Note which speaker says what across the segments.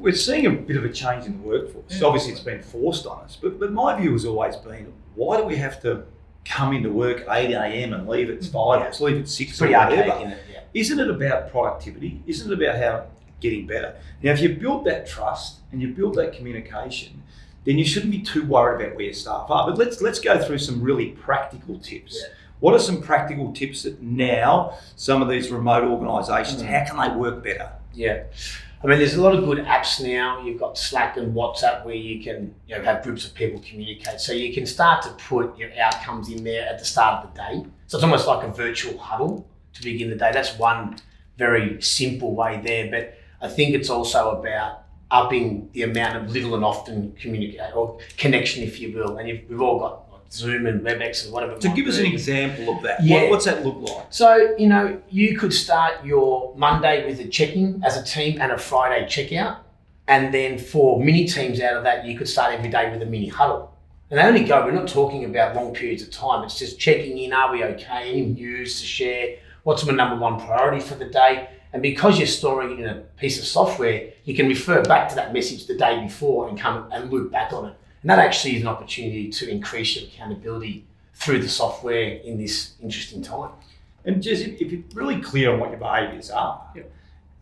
Speaker 1: we're seeing a bit of a change in the workforce.
Speaker 2: Yeah.
Speaker 1: Obviously, it's been forced on us, but my view has always been, why do we have to come into work 8 a.m. and leave at 5, or leave at 6 or
Speaker 3: Pretty
Speaker 1: whatever?
Speaker 3: archaic, isn't it? Yeah.
Speaker 1: Isn't it about productivity? Isn't it about how getting better? Now, if you build that trust and you build that communication, then you shouldn't be too worried about where your staff are. But let's go through some really practical tips.
Speaker 3: Yeah.
Speaker 1: What are some practical tips that now some of these remote organisations, how can they work better?
Speaker 3: Yeah. I mean, there's a lot of good apps now. You've got Slack and WhatsApp where you can have groups of people communicate. So you can start to put your outcomes in there at the start of the day. So it's almost like a virtual huddle to begin the day. That's one very simple way there. But I think it's also about upping the amount of little and often communicate or connection, if you will. And we've all got Zoom and WebEx and whatever.
Speaker 1: So give us an example of that.
Speaker 3: Yeah.
Speaker 1: What's that look like?
Speaker 3: So, you could start your Monday with a check-in as a team and a Friday checkout. And then for mini teams out of that, you could start every day with a mini huddle. And they only we're not talking about long periods of time. It's just checking in. Are we okay? Any news to share? What's my number one priority for the day? And because you're storing it in a piece of software, you can refer back to that message the day before and come and loop back on it. And that actually is an opportunity to increase your accountability through the software in this interesting time.
Speaker 1: And just if you're really clear on what your behaviours are,
Speaker 2: Yep.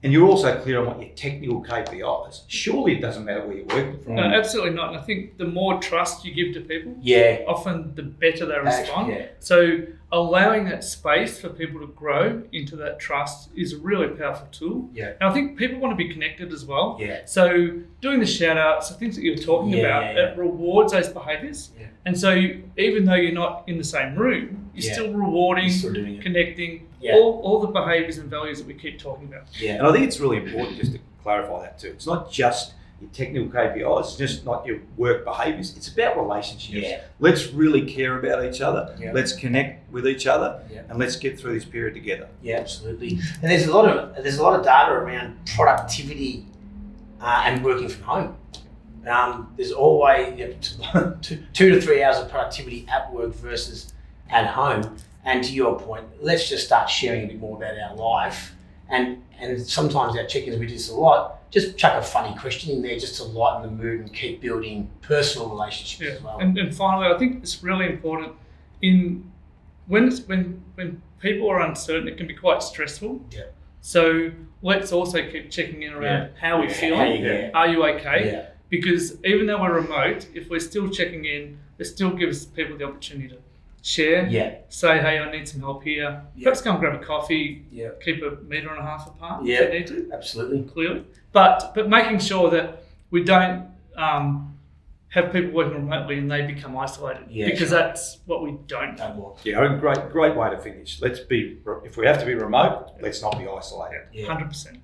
Speaker 1: and you're also clear on what your technical KPIs, surely it doesn't matter where you're working from.
Speaker 2: No, absolutely not. And I think the more trust you give to people,
Speaker 3: Yeah.
Speaker 2: often the better they respond.
Speaker 3: Yeah.
Speaker 2: So allowing that space for people to grow into that trust is a really powerful tool.
Speaker 3: Yeah.
Speaker 2: And I think people want to be connected as well.
Speaker 3: Yeah.
Speaker 2: So doing the shout outs, the things that you're talking about, it rewards those behaviours.
Speaker 3: Yeah.
Speaker 2: And so even though you're not in the same room, you're still rewarding,
Speaker 3: You're still doing it.
Speaker 2: connecting,
Speaker 3: Yeah.
Speaker 2: all the behaviours and values that we keep talking about.
Speaker 3: Yeah.
Speaker 1: And I think it's really important just to clarify that too. It's not just your technical KPIs, it's just not your work behaviours. It's about relationships.
Speaker 3: Yeah.
Speaker 1: Let's really care about each other.
Speaker 3: Yeah.
Speaker 1: Let's connect with each other,
Speaker 3: Yeah.
Speaker 1: and let's get through this period together.
Speaker 3: Yeah, absolutely. And there's a lot of data around productivity and working from home. There's always 2 to 3 hours of productivity at work versus at home. And to your point, let's just start sharing a bit more about our life. And sometimes our check-ins, we do this a lot. Just chuck a funny question in there just to lighten the mood and keep building personal relationships as well.
Speaker 2: And finally, I think it's really important when people are uncertain, it can be quite stressful.
Speaker 3: Yeah.
Speaker 2: So let's also keep checking in around how we're feeling.
Speaker 3: How you go.
Speaker 2: Are you okay?
Speaker 3: Yeah.
Speaker 2: Because even though we're remote, if we're still checking in, it still gives people the opportunity to share, say, hey, I need some help here.
Speaker 3: Yeah.
Speaker 2: Perhaps go and grab a coffee,
Speaker 3: Yeah.
Speaker 2: keep a metre and a half apart
Speaker 3: Yeah.
Speaker 2: if you need to,
Speaker 3: Absolutely.
Speaker 2: clearly. But making sure that we don't have people working remotely and they become isolated, because that's what we don't want.
Speaker 1: Yeah, a great way to finish. If we have to be remote, let's not be isolated.
Speaker 3: Yeah.
Speaker 2: 100%.